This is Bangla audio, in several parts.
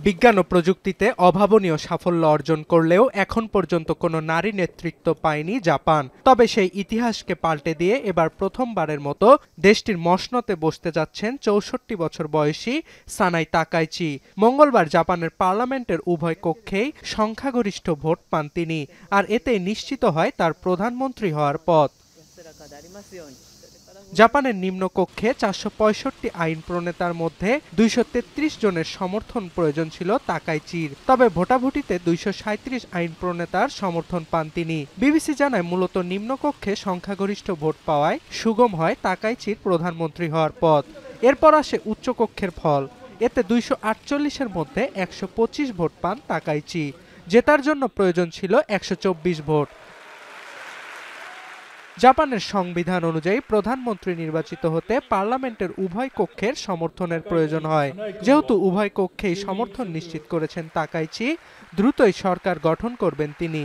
বিজ্ঞান ও প্রযুক্তিতে অভাবনীয় সাফল্য অর্জন করলেও এখন পর্যন্ত কোনো নারী নেতৃত্ব পায়নি জাপান। তবে সেই ইতিহাসকে পাল্টে দিয়ে এবার প্রথমবারের মতো দেশটির মসনদে বসতে যাচ্ছেন ৬৪ বছর বয়সী সানাই তাকাইচি। মঙ্গলবার জাপানের পার্লামেন্টের উভয় কক্ষেই সংখ্যাগরিষ্ঠ ভোট পান তিনি, আর এতেই নিশ্চিত হয় তার প্রধানমন্ত্রী হওয়ার পথ। জাপানের নিম্নকক্ষে ৪৬৫ আইন প্রণেতার মধ্যে ২৩৩ জনের সমর্থন প্রয়োজন ছিল তাকাইচির। তবে ভোটাভুটিতে ২৩৭ আইন প্রণেতার সমর্থন পান তিনি। বিবিসি জানায়, মূলত নিম্নকক্ষে সংখ্যাগরিষ্ঠ ভোট পাওয়ায় সুগম হয় তাকাইচির প্রধানমন্ত্রী হওয়ার পথ। এরপর আসে উচ্চকক্ষের ফল। এতে ২৪৮-এর মধ্যে ১২৫ ভোট পান তাকাইচি। জেতার জন্য প্রয়োজন ছিল ১২৪ ভোট। জাপানের সংবিধান অনুযায়ী প্রধানমন্ত্রী নির্বাচিত হতে পার্লামেন্টের উভয় কক্ষের সমর্থনের প্রয়োজন হয়। যেহেতু উভয় কক্ষেই সমর্থন নিশ্চিত করেছেন তাকাইচি, দ্রুতই সরকার গঠন করবেন তিনি।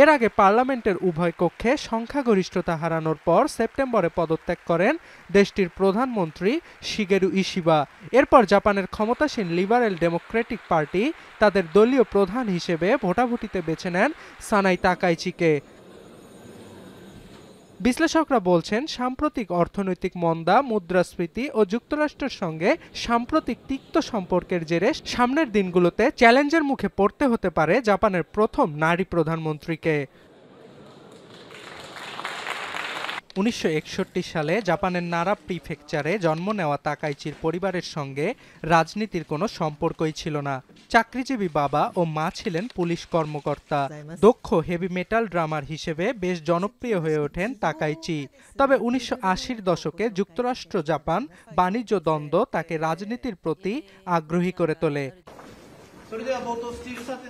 এর আগে পার্লামেন্টের উভয় কক্ষে সংখ্যাগরিষ্ঠতা হারানোর পর সেপ্টেম্বরে পদত্যাগ করেন দেশটির প্রধানমন্ত্রী শিগেরু ইশিবা। এরপর জাপানের ক্ষমতাসীন লিবারেল ডেমোক্রেটিক পার্টি তাদের দলীয় প্রধান হিসেবে ভোটাভুটিতে বেছে নেন সানাই তাকাইচিকে। বিশ্লেষকরা বলছেন, সাম্প্রতিক অর্থনৈতিক মন্দা, মুদ্রাস্ফীতি ও যুক্তরাষ্ট্রের সঙ্গে সাম্প্রতিক তিক্ত সম্পর্কের জেরে সামনের দিনগুলোতে চ্যালেঞ্জের মুখে পড়তে হতে পারে জাপানের প্রথম নারী প্রধানমন্ত্রীকে। ১৯৬১ সালে জাপানের নারা প্রিফেকচারে জন্ম নেওয়া তাকাইচির পরিবারের সঙ্গে রাজনীতির কোনো সম্পর্কই ছিল না। চাকরিজীবী বাবা ও মা ছিলেন পুলিশ কর্মকর্তা। দক্ষ হেভি মেটাল ড্রামার হিসেবে বেশ জনপ্রিয় হয়ে ওঠেন তাকাইচি। তবে ১৯৮০-র দশকে যুক্তরাষ্ট্র জাপান বাণিজ্য দ্বন্দ্ব তাকে রাজনীতির প্রতি আগ্রহী করে তোলে।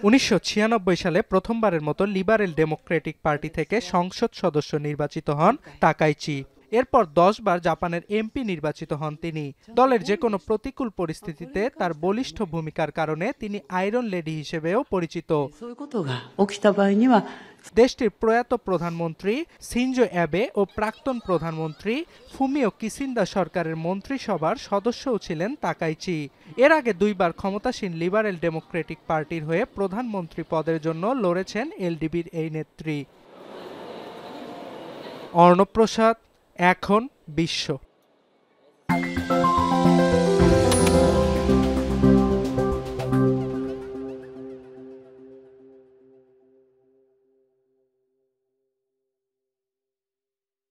১৯৯৬ সালে প্রথমবারের মতো লিবারেল ডেমোক্রেটিক পার্টি থেকে সংসদ সদস্য নির্বাচিত হন তাকাইচি। এরপর ১০ বার জাপানের এমপি নির্বাচিত হন তিনি। দলের যে কোনো প্রতিকূল পরিস্থিতিতে তার বলিষ্ঠ ভূমিকার কারণে তিনি আয়রন লেডি হিসেবেও পরিচিত। দেশটির প্রয়াত প্রধানমন্ত্রী শিনজো অ্যাবে ও প্রাক্তন প্রধানমন্ত্রী ফুমিও কিসিন্দা সরকারের মন্ত্রিসভার সদস্যও ছিলেন তাকাইচি। এর আগে দুইবার ক্ষমতাসীন লিবারেল ডেমোক্রেটিক পার্টির হয়ে প্রধানমন্ত্রী পদের জন্য লড়েছেন এলডিপির এই নেত্রী। অর্ণব প্রসাদ, এখন বিশ্ব।